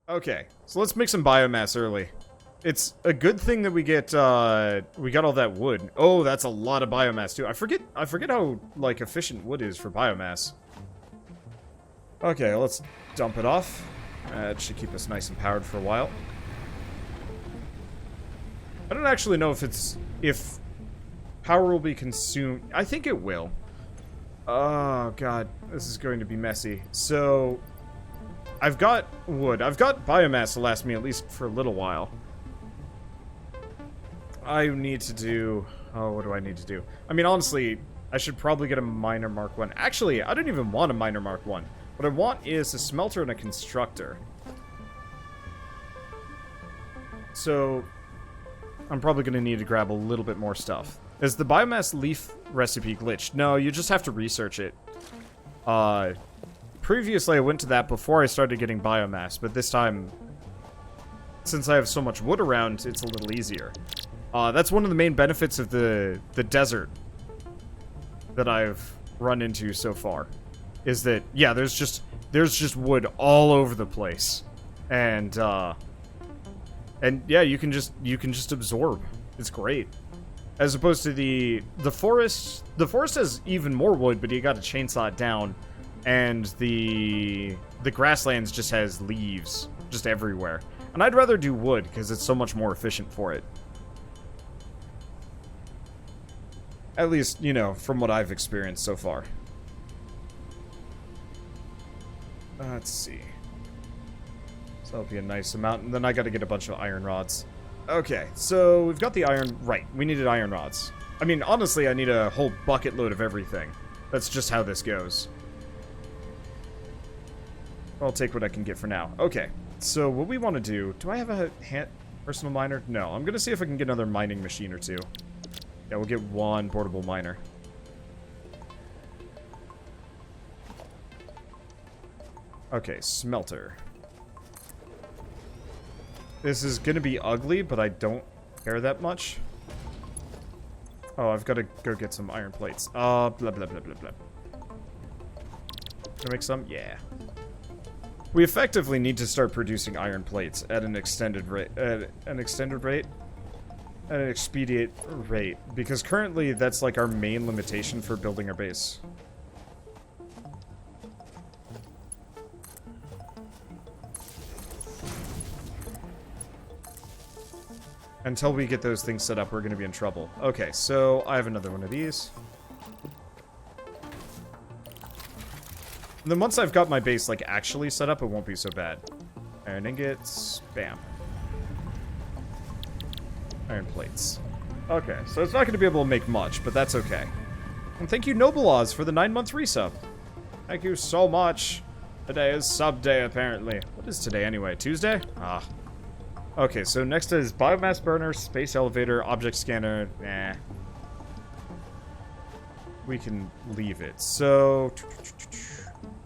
Okay, so let's make some biomass early. It's a good thing that we got all that wood. Oh, that's a lot of biomass too. I forget how, like, efficient wood is for biomass. Okay, let's dump it off. It should keep us nice and powered for a while. I don't actually know if power will be consumed. I think it will. Oh, God. This is going to be messy. So, I've got wood. I've got biomass to last me at least for a little while. I need to do... Oh, what do I need to do? I mean, honestly, I should probably get a miner Mark 1. Actually, I don't even want a miner Mark 1. What I want is a smelter and a constructor. So, I'm probably going to need to grab a little bit more stuff. Is the biomass leaf recipe glitched? No, you just have to research it. Previously I went to that before I started getting biomass, but this time, since I have so much wood around, it's a little easier. That's one of the main benefits of the desert that I've run into so far. Is that, yeah, there's just wood all over the place. And yeah, you can just absorb. It's great. As opposed to the forest. The forest has even more wood, but you gotta chainsaw it down. And the grasslands just has leaves just everywhere. And I'd rather do wood, because it's so much more efficient for it. At least, you know, from what I've experienced so far. Let's see. So that'll be a nice amount, and then I gotta get a bunch of iron rods. Okay, so we've got the iron... Right, we needed iron rods. I mean, honestly, I need a whole bucket load of everything. That's just how this goes. I'll take what I can get for now. Okay, so what we want to do... Do I have a personal miner? No, I'm gonna see if I can get another mining machine or two. Yeah, we'll get one portable miner. Okay, smelter. This is gonna be ugly, but I don't care that much. Oh, I've got to go get some iron plates. Blah, blah, blah, blah, blah. Can I make some? Yeah. We effectively need to start producing iron plates at an extended rate. At an expedient rate. Because currently, that's like our main limitation for building our base. Until we get those things set up, we're going to be in trouble. Okay, so I have another one of these. And then once I've got my base, like, actually set up, it won't be so bad. Iron ingots. Bam. Iron plates. Okay, so it's not going to be able to make much, but that's okay. And thank you, Noble Oz, for the 9-month resub. Thank you so much. Today is sub day, apparently. What is today, anyway? Tuesday? Ah. Okay, so next is biomass burner, space elevator, object scanner. Nah. We can leave it. So,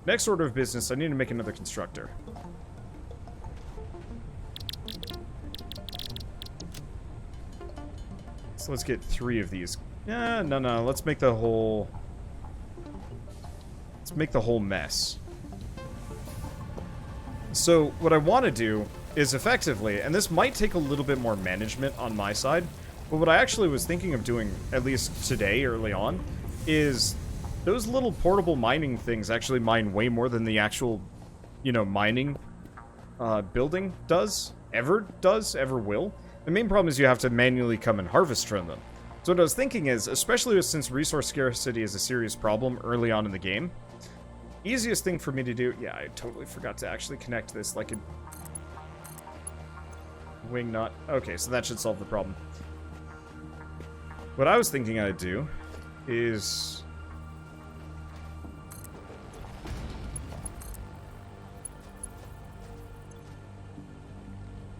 next order of business, I need to make another constructor. So let's get 3 of these. No. Let's make the whole... Let's make the whole mess. So, what I want to do is effectively, and this might take a little bit more management on my side, but what I actually was thinking of doing, at least today, early on, is those little portable mining things actually mine way more than the actual, you know, mining building ever will. The main problem is you have to manually come and harvest from them. So what I was thinking is, especially since resource scarcity is a serious problem early on in the game, easiest thing for me to do... Yeah, I totally forgot to actually connect this like a... wing nut. Okay, so that should solve the problem. What I was thinking I'd do is...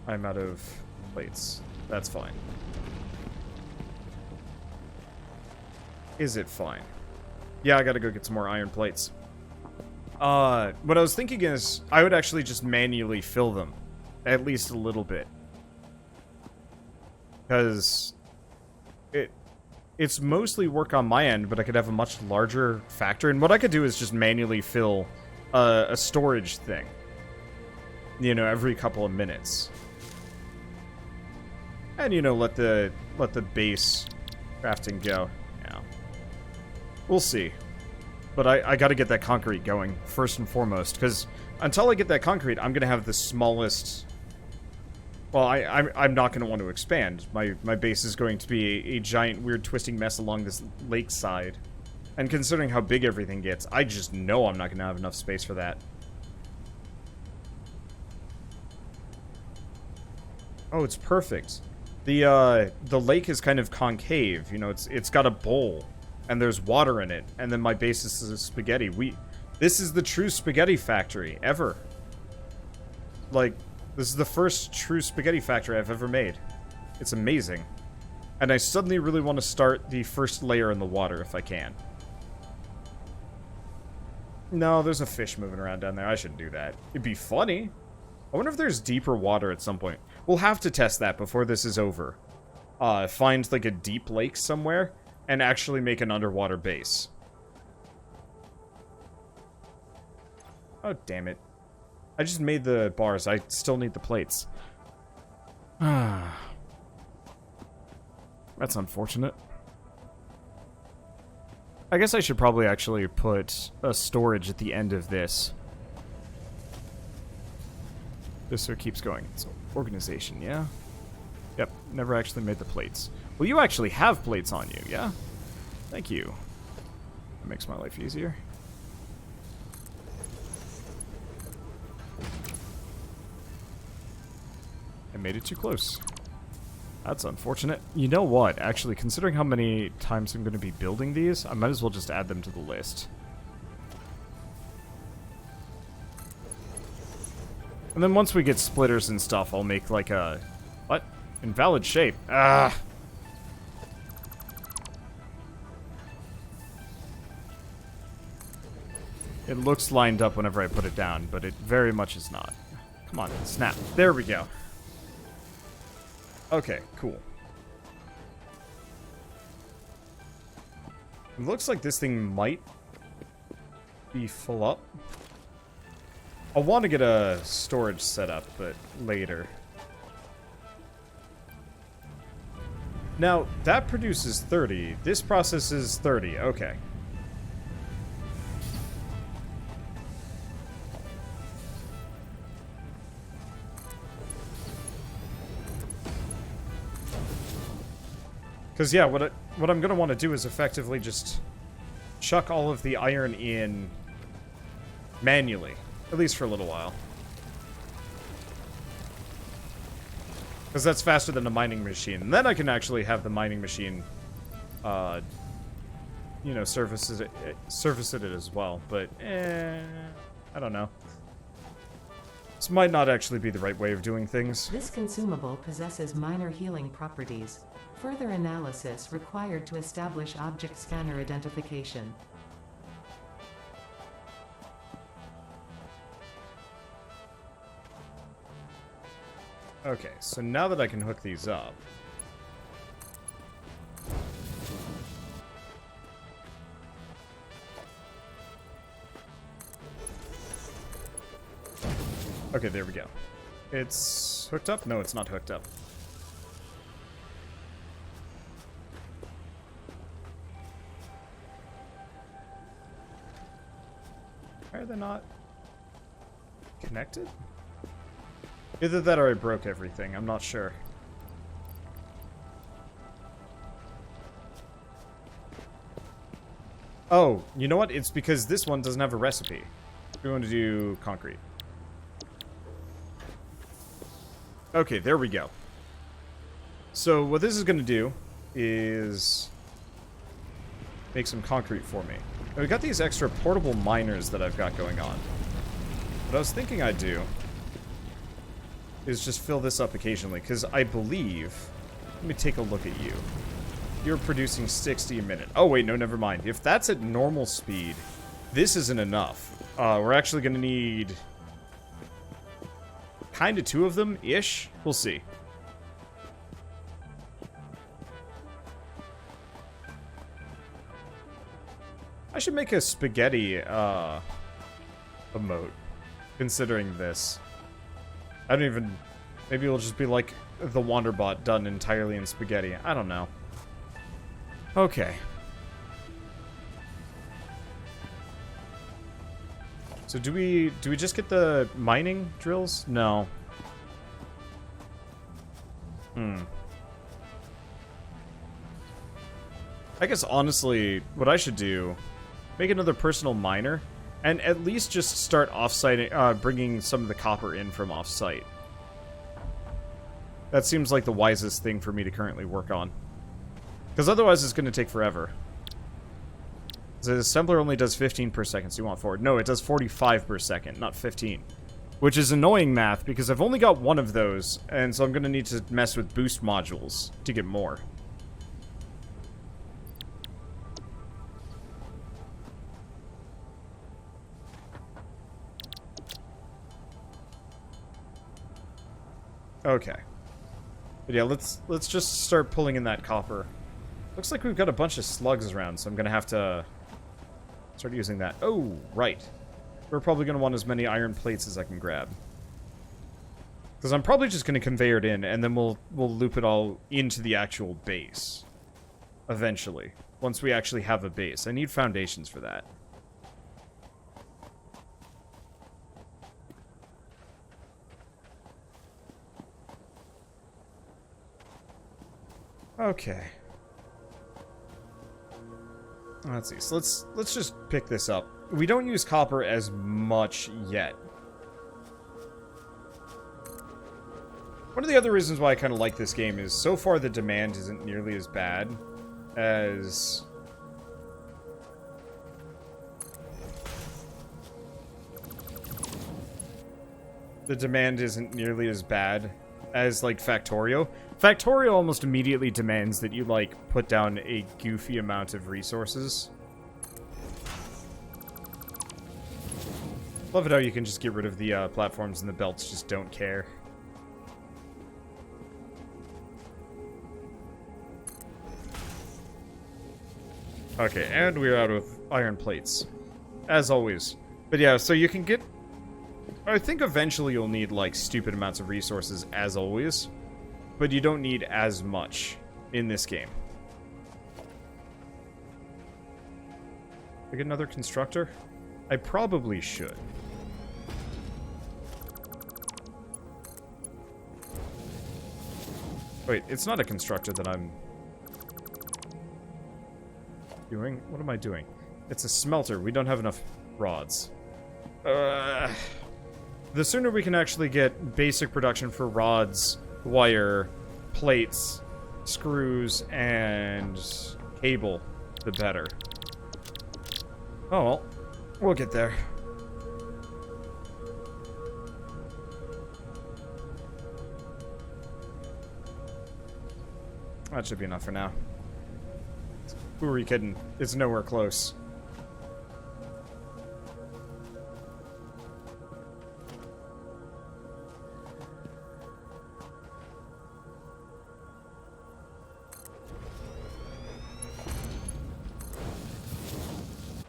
I'm out of plates. That's fine. Is it fine? Yeah, I gotta go get some more iron plates. What I was thinking is, I would actually just manually fill them. At least a little bit. Because it's mostly work on my end, but I could have a much larger factor. And what I could do is just manually fill a storage thing. you know, every couple of minutes. And, you know, let the base crafting go. Yeah. We'll see. But I gotta get that concrete going, first and foremost, because until I get that concrete, I'm gonna have the smallest... Well, I'm not gonna want to expand. My base is going to be a giant, weird, twisting mess along this lakeside. And considering how big everything gets, I just know I'm not gonna have enough space for that. Oh, it's perfect. The lake is kind of concave, you know, it's got a bowl, and there's water in it, and then my base is spaghetti. This is the true spaghetti factory, ever. Like, this is the first true spaghetti factory I've ever made. It's amazing. And I suddenly really want to start the first layer in the water, if I can. No, there's a fish moving around down there. I shouldn't do that. It'd be funny. I wonder if there's deeper water at some point. We'll have to test that before this is over. Find, like, a deep lake somewhere, and actually make an underwater base. Oh, damn it. I just made the bars. I still need the plates. That's unfortunate. I guess I should probably actually put a storage at the end of this. Just so it keeps going. So, organization, yeah? Yep, never actually made the plates. Well, you actually have plates on you, yeah? Thank you. That makes my life easier. I made it too close. That's unfortunate. You know what? Actually, considering how many times I'm going to be building these, I might as well just add them to the list. And then once we get splitters and stuff, I'll make like a... What? Invalid shape. Ah! It looks lined up whenever I put it down, but it very much is not. Come on, snap. There we go. Okay, cool. It looks like this thing might be full up. I'll want to get a storage set up, but later. Now, that produces 30. This processes 30. Okay. Because, yeah, what I'm going to want to do is effectively just chuck all of the iron in manually. At least for a little while. Because that's faster than a mining machine. And then I can actually have the mining machine, you know, service it as well. But, I don't know. This might not actually be the right way of doing things. This consumable possesses minor healing properties. Further analysis required to establish object scanner identification. Okay, so now that I can hook these up... Okay, there we go. It's hooked up? No, it's not hooked up. Why are they not connected? Either that or I broke everything. I'm not sure. Oh, you know what? It's because this one doesn't have a recipe. We want to do concrete. Okay, there we go. So what this is going to do is make some concrete for me. And we got these extra portable miners that I've got going on. What I was thinking I'd do is just fill this up occasionally, because I believe... Let me take a look at you. You're producing 60 a minute. Oh, wait, no, never mind. If that's at normal speed, this isn't enough. We're actually going to need... kind of 2 of them-ish? We'll see. I should make a spaghetti, emote, considering this. I don't even... Maybe it'll just be like the Wanderbot done entirely in spaghetti. I don't know. Okay. So do we just get the mining drills? No. I guess honestly, what I should do, make another personal miner, and at least just start off-siting, bringing some of the copper in from off-site. That seems like the wisest thing for me to currently work on. Because otherwise it's going to take forever. The assembler only does 15 per second, so you want forward. No, it does 45 per second, not 15. Which is annoying math, because I've only got one of those, and so I'm going to need to mess with boost modules to get more. Okay. But yeah, let's just start pulling in that copper. Looks like we've got a bunch of slugs around, so I'm gonna have to start using that. Oh, right. We're probably gonna want as many iron plates as I can grab. Because I'm probably just gonna conveyor it in, and then we'll loop it all into the actual base. Eventually. Once we actually have a base. I need foundations for that. Okay. Let's see. So let's just pick this up. We don't use copper as much yet. One of the other reasons why I kind of like this game is so far the demand isn't nearly as bad as like Factorio. Factorio almost immediately demands that you, like, put down a goofy amount of resources. Love it how you can just get rid of the platforms and the belts just don't care. Okay, and we're out of iron plates. As always. But yeah, so you can get... I think eventually you'll need, like, stupid amounts of resources, as always. But you don't need as much in this game. I get another constructor? I probably should. Wait, it's not a constructor that I'm doing. What am I doing? It's a smelter. We don't have enough rods. The sooner we can actually get basic production for rods, wire, plates, screws, and cable, the better. Oh well, we'll get there. That should be enough for now. Who are you kidding? It's nowhere close.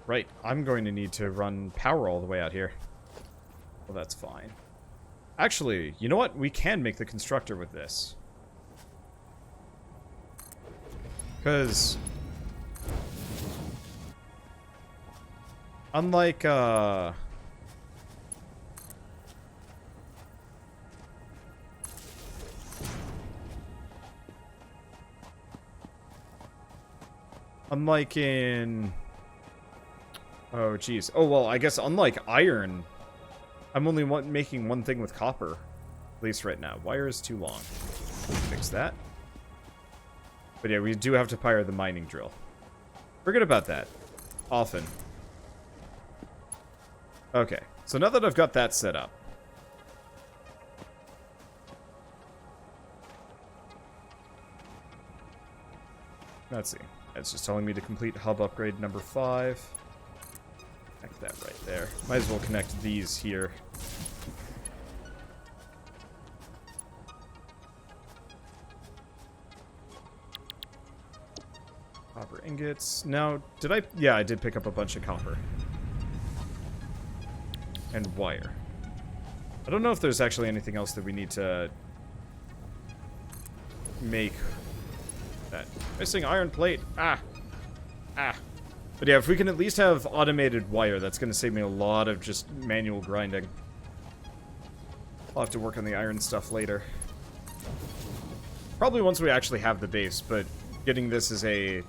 Right, I'm going to need to run power all the way out here. Well, that's fine. Actually, you know what? We can make the constructor with this. Because... unlike, unlike in... oh, jeez. Oh, well, I guess unlike iron, I'm only making one thing with copper. At least right now. Wire is too long. Fix that. But yeah, we do have to fire the mining drill. Forget about that. Often. Okay. So now that I've got that set up. Let's see. It's just telling me to complete hub upgrade number 5. Connect that right there. Might as well connect these here. Copper ingots. Now, did I... yeah, I did pick up a bunch of copper. And wire. I don't know if there's actually anything else that we need to make. That missing iron plate. Ah. But yeah, if we can at least have automated wire, that's going to save me a lot of just manual grinding. I'll have to work on the iron stuff later. Probably once we actually have the base, but getting this is a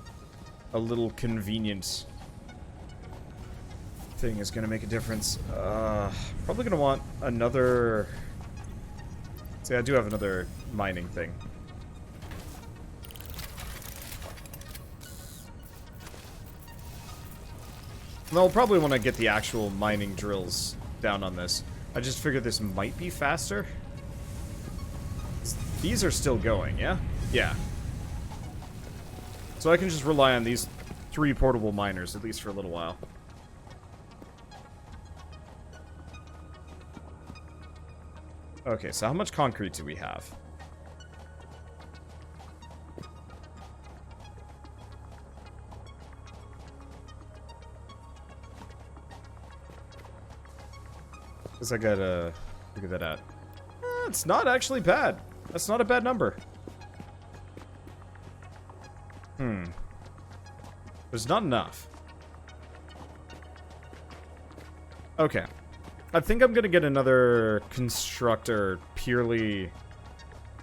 little convenient thing is going to make a difference. Probably going to want another... See, I do have another mining thing. And I'll probably want to get the actual mining drills down on this. I just figured this might be faster. These are still going, yeah? Yeah. So I can just rely on these 3 portable miners, at least for a little while. Okay, so how much concrete do we have? Guess I gotta figure that out. It's not actually bad. That's not a bad number. There's not enough. Okay. I think I'm gonna get another constructor purely...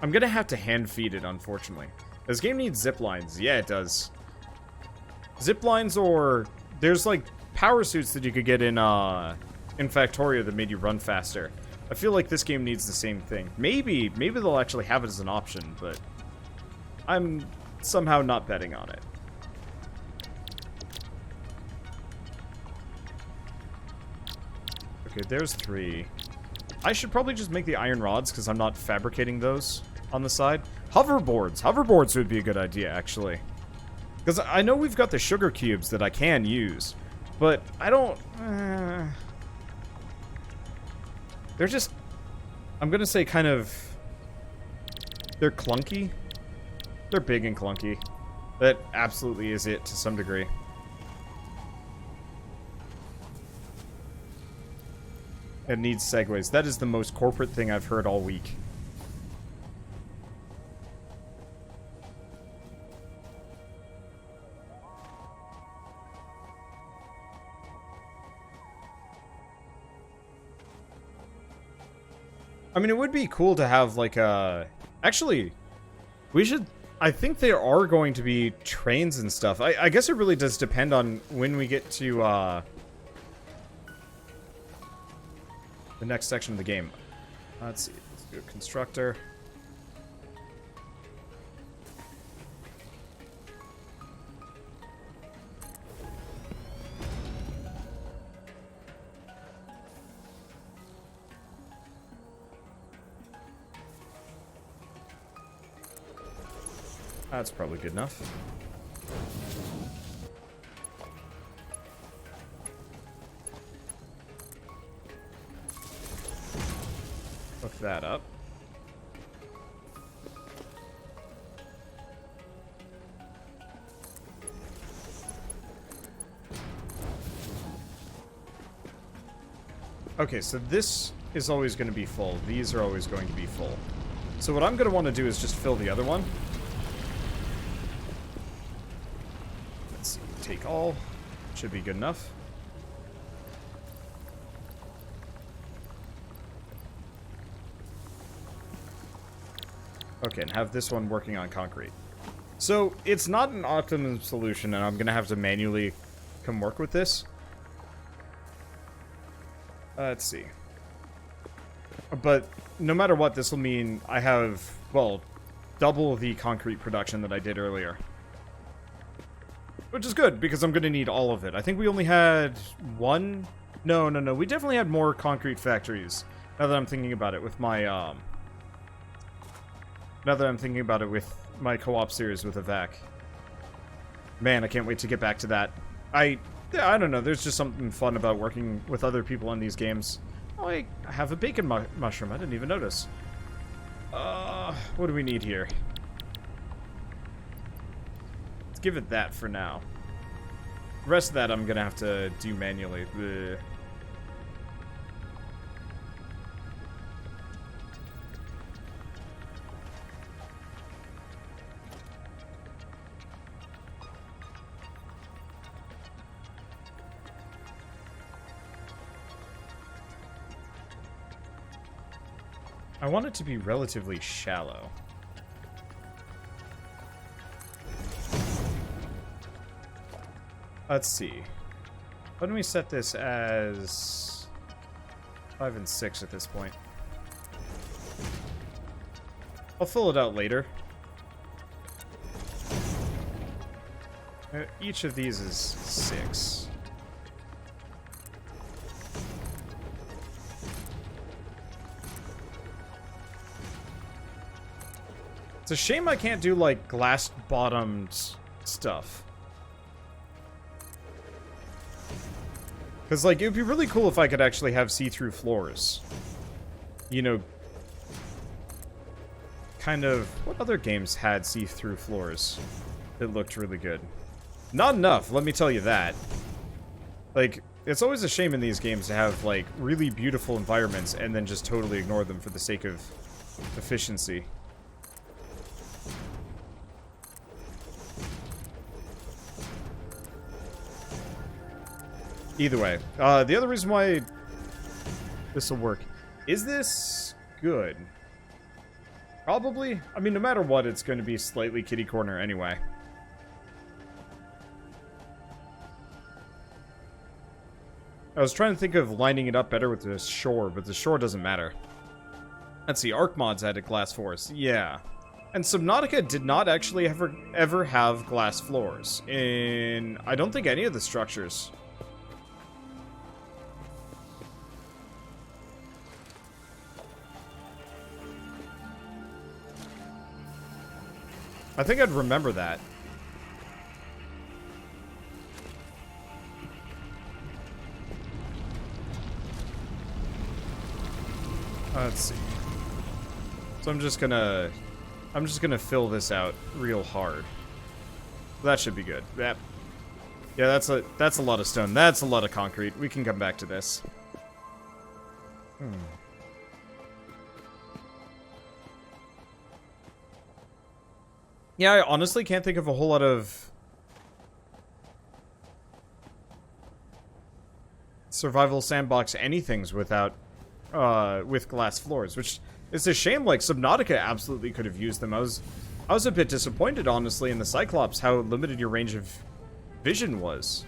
I'm gonna have to hand feed it, unfortunately. This game needs zip lines. Yeah, it does. Zip lines, or... There's, like, power suits that you could get in Factoria that made you run faster. I feel like this game needs the same thing. Maybe they'll actually have it as an option, but I'm somehow not betting on it. Okay, there's 3. I should probably just make the iron rods, because I'm not fabricating those on the side. Hoverboards! Hoverboards would be a good idea, actually. Because I know we've got the sugar cubes that I can use, but I don't... They're just... I'm gonna say kind of... They're clunky. They're big and clunky. That absolutely is it to some degree. It needs segues. That is the most corporate thing I've heard all week. I mean, it would be cool to have, like, a... Actually, we should... I think there are going to be trains and stuff. I guess it really does depend on when we get to, the next section of the game. Let's see. Let's do a constructor. That's probably good enough. Hook that up. Okay, so this is always going to be full. These are always going to be full. So what I'm going to want to do is just fill the other one. Let's see. Take all. Should be good enough. Okay, and have this one working on concrete. So, it's not an optimum solution, and I'm going to have to manually come work with this. Let's see. But no matter what, this will mean I have, well, double the concrete production that I did earlier. Which is good, because I'm going to need all of it. I think we only had one... No. We definitely had more concrete factories. Now that I'm thinking about it with my, Now that I'm thinking about it with my co-op series with Evac. Man, I can't wait to get back to that. I don't know, there's just something fun about working with other people on these games. Oh, I have a bacon mushroom, I didn't even notice. What do we need here? Let's give it that for now. The rest of that I'm gonna have to do manually. Blech. I want it to be relatively shallow. Let's see. Why don't we set this as 5 and 6 at this point? I'll fill it out later. Each of these is 6. It's a shame I can't do, like, glass-bottomed stuff. Because, like, it would be really cool if I could actually have see-through floors. You know, kind of... What other games had see-through floors that looked really good? Not enough, let me tell you that. Like, it's always a shame in these games to have, like, really beautiful environments and then just totally ignore them for the sake of efficiency. Either way, the other reason why this will work, is this good? Probably. I mean, no matter what, it's going to be slightly kitty corner anyway. I was trying to think of lining it up better with the shore, but the shore doesn't matter. Let's see, Arc Mods had a glass forest. Yeah. And Subnautica did not actually ever have glass floors in, I don't think, any of the structures. I think I'd remember that. Let's see. So I'm just gonna fill this out real hard. That should be good. Yeah, that's a lot of stone. That's a lot of concrete. We can come back to this. Yeah, I honestly can't think of a whole lot of survival sandbox anythings without with glass floors, which is a shame. Like, Subnautica absolutely could have used them. I was a bit disappointed, honestly, in the Cyclops, how limited your range of vision was.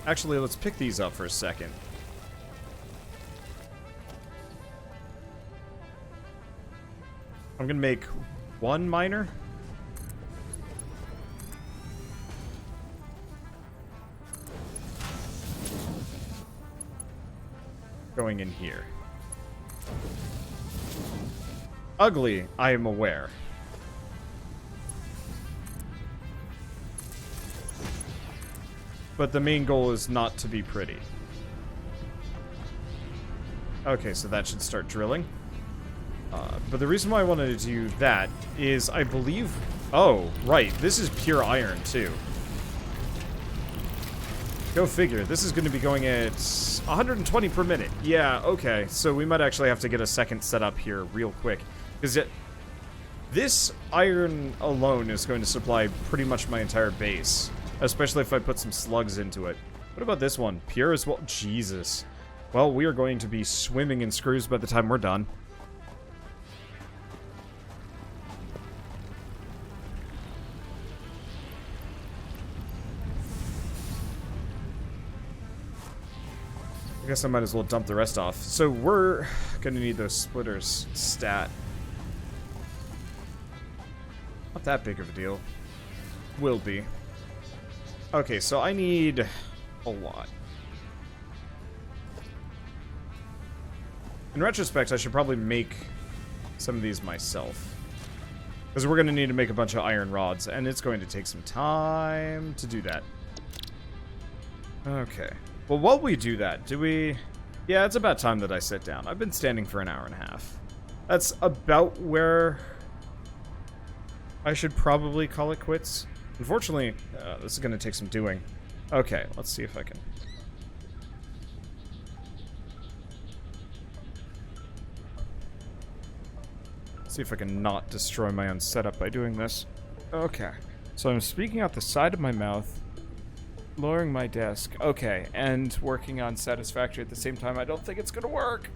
Actually, let's pick these up for a second. I'm gonna make one miner. Going in here. Ugly, I am aware. But the main goal is not to be pretty. Okay, so that should start drilling. But the reason why I wanted to do that is I believe... Oh, right. This is pure iron, too. Go figure. This is going to be going at 120 per minute. Yeah, okay. So we might actually have to get a second set up here real quick. Because this iron alone is going to supply pretty much my entire base. Especially if I put some slugs into it. What about this one? Pure as well? Jesus. Well, we are going to be swimming in screws by the time we're done. I guess I might as well dump the rest off. So we're gonna need those splitters stat. Not that big of a deal. Will be. Okay, so I need a lot. In retrospect, I should probably make some of these myself. Because we're gonna need to make a bunch of iron rods, and it's going to take some time to do that. Okay. Well, while we do that, do we... Yeah, it's about time that I sit down. I've been standing for an hour and a half. That's about where I should probably call it quits. Unfortunately, this is going to take some doing. Okay, let's see if I can... See if I can not destroy my own setup by doing this. Okay, so I'm speaking out the side of my mouth. Lowering my desk. Okay, and working on Satisfactory at the same time. I don't think it's gonna work.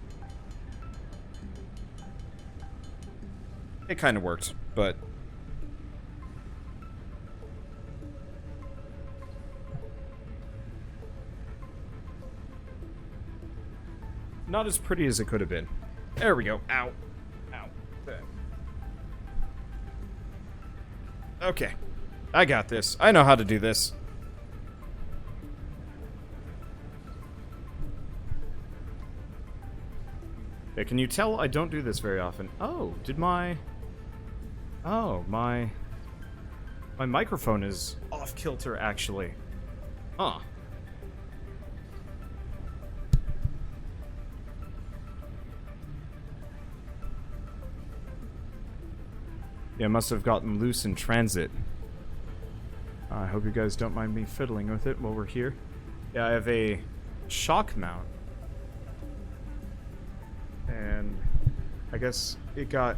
It kind of worked, but... not as pretty as it could have been. There we go. Ow. Ow. There. Okay. I got this. I know how to do this. Okay, can you tell I don't do this very often? Oh, did my... oh, my microphone is off kilter, actually. Huh. Yeah, must have gotten loose in transit. I hope you guys don't mind me fiddling with it while we're here. Yeah, I have a shock mount. And I guess it got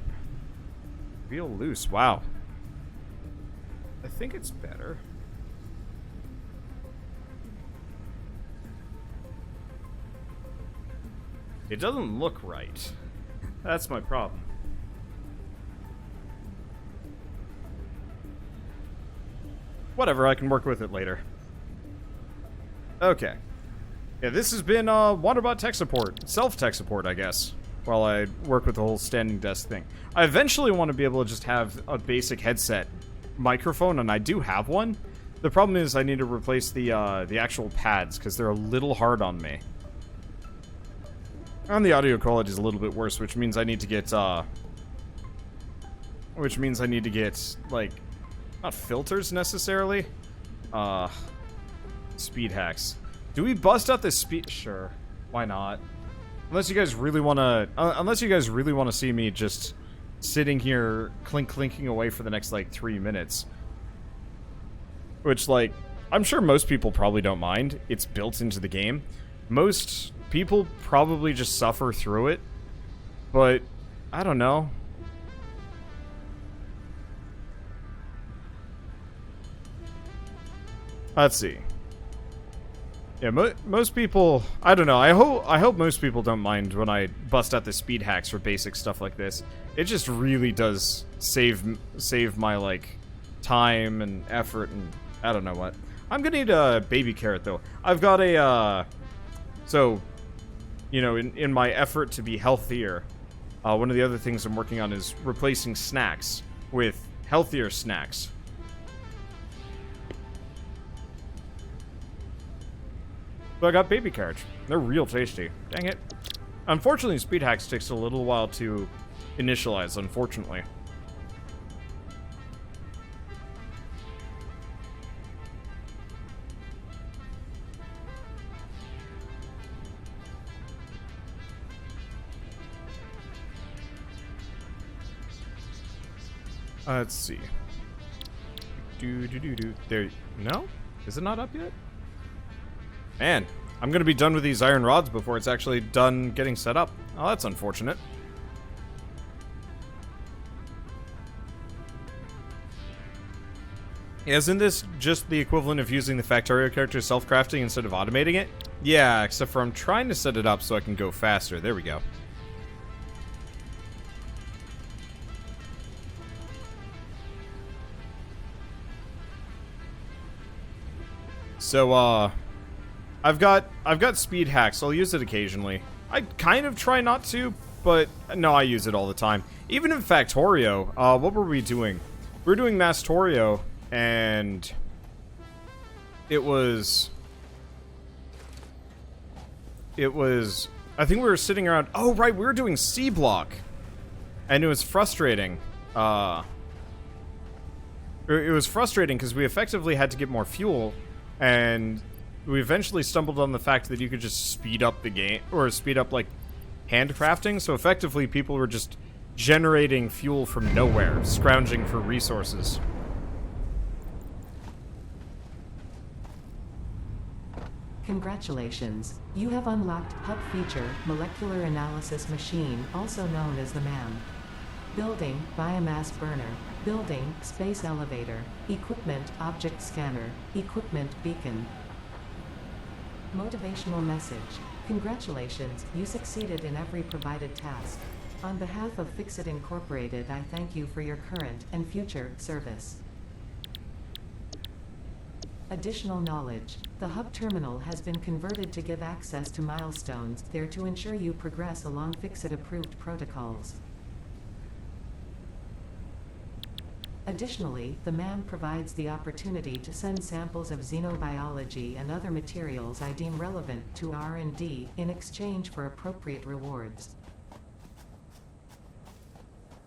real loose. Wow. I think it's better. It doesn't look right. That's my problem. Whatever, I can work with it later. Okay. Yeah, this has been Wanderbot tech support. Self-tech support, I guess. While I work with the whole standing desk thing. I eventually want to be able to just have a basic headset microphone, and I do have one. The problem is I need to replace the actual pads, because they're a little hard on me. And the audio quality is a little bit worse, which means I need to get, like, not filters, necessarily. Speed hacks. Do we bust out this speed? Sure. Why not? Unless you guys really want to see me just sitting here clinking away for the next, like, 3 minutes. Which, like, I'm sure most people probably don't mind. It's built into the game. Most people probably just suffer through it. But, I don't know. Let's see. Yeah, most people, I don't know. I hope most people don't mind when I bust out the speed hacks for basic stuff like this. It just really does save my, like, time and effort, and I don't know what. I'm gonna need a baby carrot though. I've got a so, you know, in my effort to be healthier, one of the other things I'm working on is replacing snacks with healthier snacks. But I got baby carrots. They're real tasty. Dang it. Unfortunately, speed hacks takes a little while to initialize, unfortunately. Let's see. There. No? Is it not up yet? Man, I'm gonna be done with these iron rods before it's actually done getting set up. Oh, that's unfortunate. Isn't this just the equivalent of using the Factorio character self-crafting instead of automating it? Yeah, except for I'm trying to set it up so I can go faster. There we go. So, I've got speed hacks. I'll use it occasionally. I kind of try not to, but no, I use it all the time. Even in Factorio, what were we doing? We were doing Mastorio, and it was, I think we were sitting around, oh right, we were doing C block, and it was frustrating. It was frustrating because we effectively had to get more fuel, and we eventually stumbled on the fact that you could just speed up the game, or speed up, like, handcrafting, so effectively people were just generating fuel from nowhere, scrounging for resources. Congratulations, you have unlocked Hub Feature, Molecular Analysis Machine, also known as the MAM. Building, Biomass Burner. Building, Space Elevator. Equipment, Object Scanner. Equipment, Beacon. Motivational message. Congratulations, you succeeded in every provided task. On behalf of FICSIT Incorporated, I thank you for your current and future service. Additional knowledge. The hub terminal has been converted to give access to milestones there to ensure you progress along FICSIT-approved protocols. Additionally, the MAM provides the opportunity to send samples of xenobiology and other materials I deem relevant to R&D in exchange for appropriate rewards.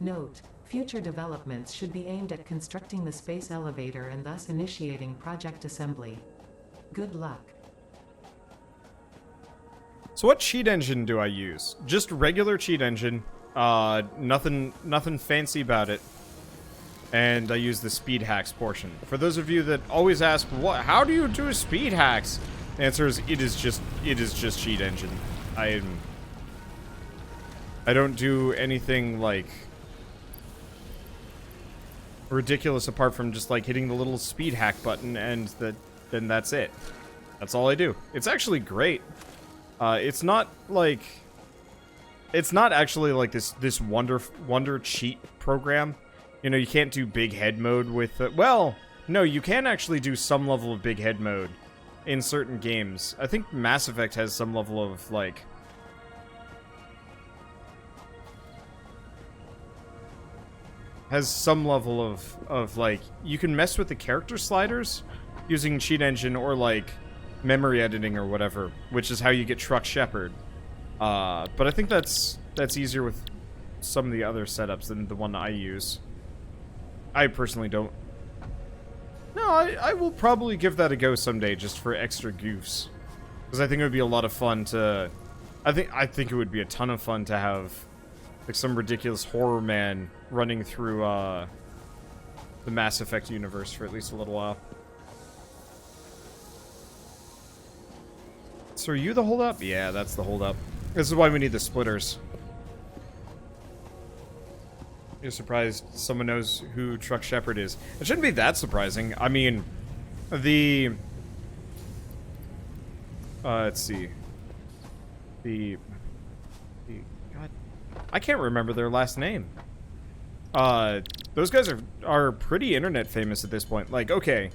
Note: future developments should be aimed at constructing the space elevator and thus initiating project assembly. Good luck. So what cheat engine do I use? Just regular cheat engine. Nothing fancy about it. And I use the speed hacks portion. For those of you that always ask, how do you do speed hacks? The answer is it is just cheat engine. I don't do anything like ridiculous apart from just like hitting the little speed hack button and then that's it. That's all I do. It's actually great. It's not actually like this wonder cheat program. You know, you can't do big head mode with well, no, you can actually do some level of big head mode in certain games. I think Mass Effect has some level of like like you can mess with the character sliders using cheat engine or like memory editing or whatever, which is how you get Truck Shepard. But I think that's easier with some of the other setups than the one I use. I personally don't. No, I will probably give that a go someday just for extra goofs, because I think it would be a lot of fun to. I think it would be a ton of fun to have like some ridiculous horror man running through the Mass Effect universe for at least a little while. So are you the holdup? Yeah, that's the holdup. This is why we need the splitters. You're surprised someone knows who Truck Shepard is. It shouldn't be that surprising. I mean, let's see. God, I can't remember their last name. Those guys are pretty internet famous at this point. Like, okay,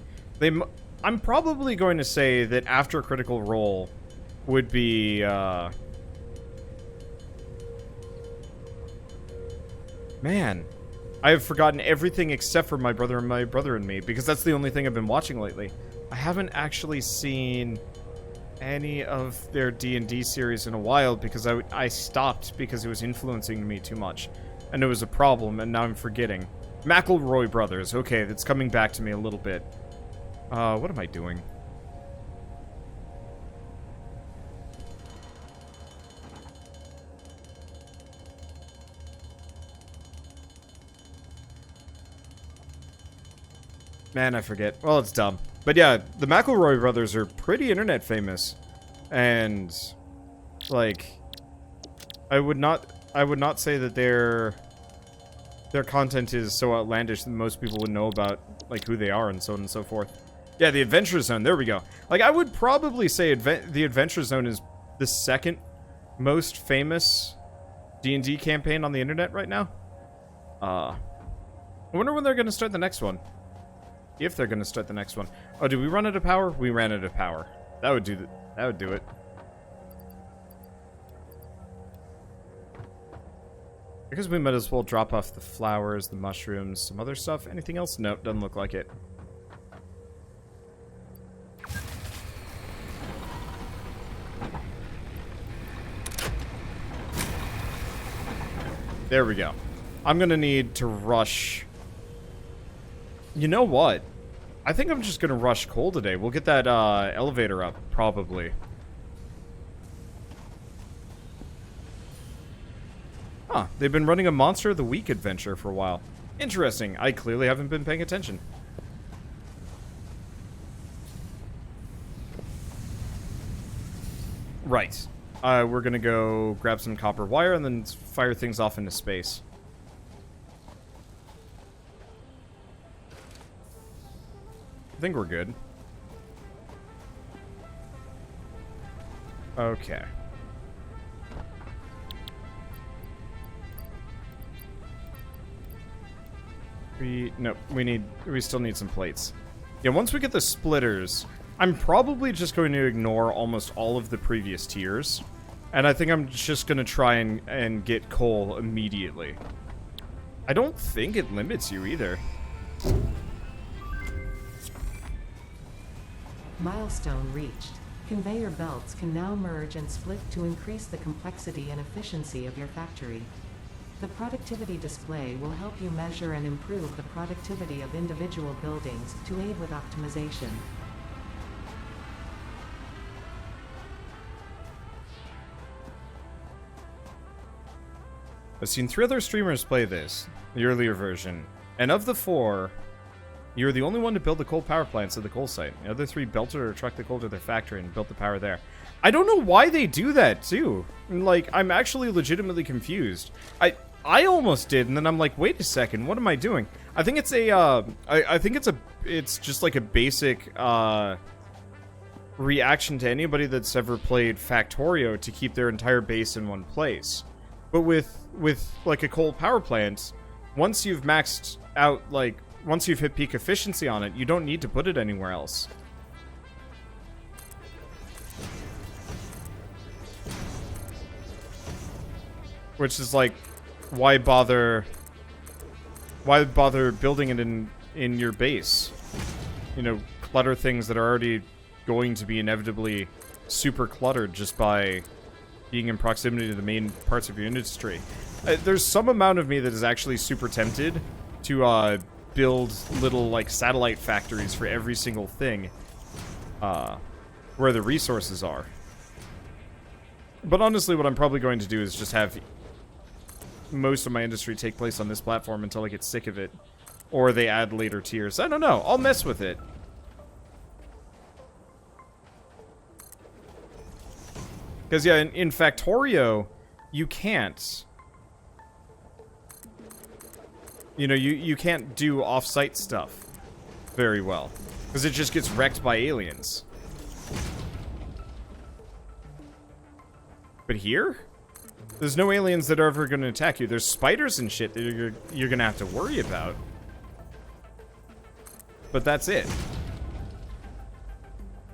I'm probably going to say that After Critical Role would be, man, I have forgotten everything except for My Brother and Me, because that's the only thing I've been watching lately. I haven't actually seen any of their D&D series in a while because I stopped because it was influencing me too much. And it was a problem, and now I'm forgetting. McElroy Brothers. Okay, that's coming back to me a little bit. What am I doing? Man, I forget. Well, it's dumb. But yeah, the McElroy brothers are pretty internet famous. And like I would not say that their content is so outlandish that most people would know about like who they are and so on and so forth. Yeah, the Adventure Zone. There we go. Like I would probably say the Adventure Zone is the second most famous D&D campaign on the internet right now. I wonder when they're going to start the next one. If they're going to start the next one. Oh, did we run out of power? We ran out of power. That would do it. Because we might as well drop off the flowers, the mushrooms, some other stuff. Anything else? Nope, doesn't look like it. There we go. I'm going to need to rush. You know what? I think I'm just gonna rush coal today. We'll get that elevator up, probably. Huh, they've been running a Monster of the Week adventure for a while. Interesting. I clearly haven't been paying attention. Right. We're gonna go grab some copper wire and then fire things off into space. I think we're good. Okay. We still need some plates. Yeah, once we get the splitters, I'm probably just going to ignore almost all of the previous tiers. And I think I'm just going to try and get coal immediately. I don't think it limits you either. Milestone reached. Conveyor belts can now merge and split to increase the complexity and efficiency of your factory. The productivity display will help you measure and improve the productivity of individual buildings to aid with optimization. I've seen 3 other streamers play this, the earlier version, and of the 4, you're the only one to build the coal power plants at the coal site. The other 3 belted or trucked the coal to their factory and built the power there. I don't know why they do that, too. Like, I'm actually legitimately confused. I almost did, and then I'm like, wait a second, what am I doing? I think it's it's just like a basic, reaction to anybody that's ever played Factorio to keep their entire base in one place. But with like a coal power plant, once you've maxed out, like, once you've hit peak efficiency on it, you don't need to put it anywhere else. Which is like, why bother building it in your base? You know, clutter things that are already going to be inevitably super cluttered just by being in proximity to the main parts of your industry. There's some amount of me that is actually super tempted to build little, like, satellite factories for every single thing where the resources are. But honestly, what I'm probably going to do is just have most of my industry take place on this platform until I get sick of it. Or they add later tiers. I don't know. I'll mess with it. Because, yeah, in Factorio, you can't. You know, you can't do off-site stuff very well. Because it just gets wrecked by aliens. But here? There's no aliens that are ever going to attack you. There's spiders and shit that you're going to have to worry about. But that's it.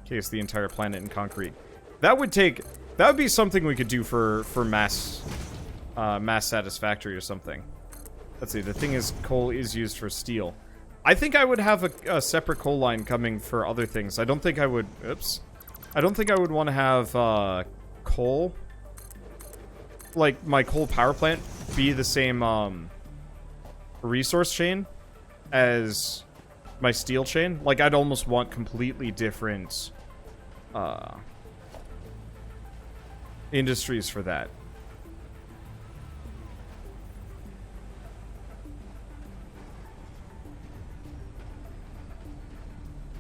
Case the entire planet in concrete. That would be something we could do for mass Satisfactory or something. Let's see, the thing is, coal is used for steel. I think I would have a separate coal line coming for other things. I don't think I would, I don't think I would want to have, coal, like, my coal power plant be the same, resource chain as my steel chain. Like, I'd almost want completely different, industries for that.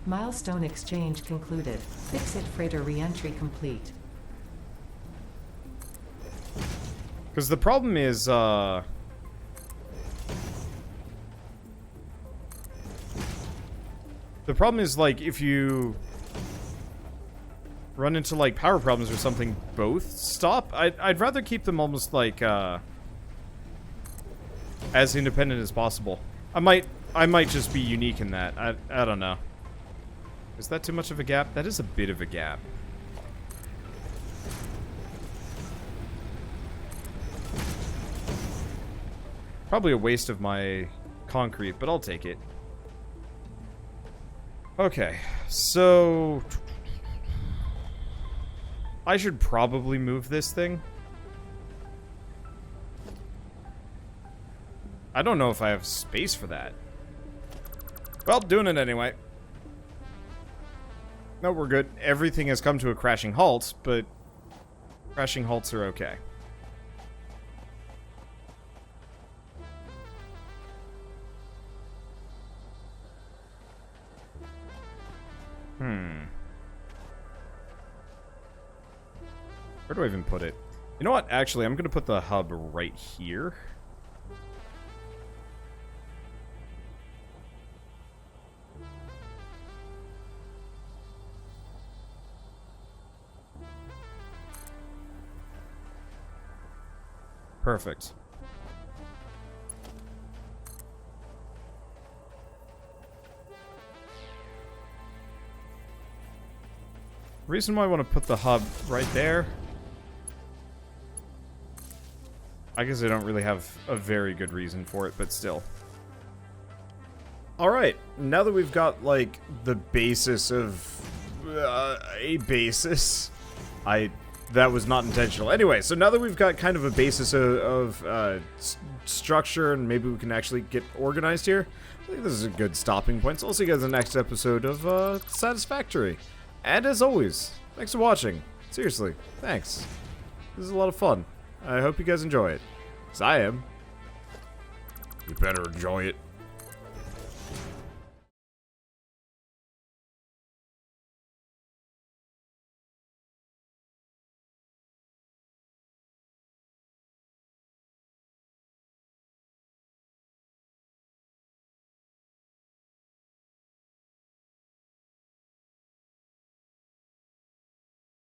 Milestone exchange concluded. FICSIT freighter re-entry complete. Because the problem is, the problem is, like, if you run into, like, power problems or something, both stop. I'd rather keep them almost, like, as independent as possible. I might just be unique in that. I don't know. Is that too much of a gap? That is a bit of a gap. Probably a waste of my concrete, but I'll take it. Okay, so I should probably move this thing. I don't know if I have space for that. Well, doing it anyway. No, we're good. Everything has come to a crashing halt, but crashing halts are okay. Where do I even put it? You know what? Actually, I'm going to put the hub right here. Perfect. Reason why I want to put the hub right there, I guess I don't really have a very good reason for it, but still. Alright, now that we've got, like, the basis of a basis, that was not intentional. Anyway, so now that we've got kind of a basis of structure, and maybe we can actually get organized here, I think this is a good stopping point. So I'll see you guys in the next episode of Satisfactory. And as always, thanks for watching. Seriously, thanks. This is a lot of fun. I hope you guys enjoy it. 'Cause I am. You better enjoy it.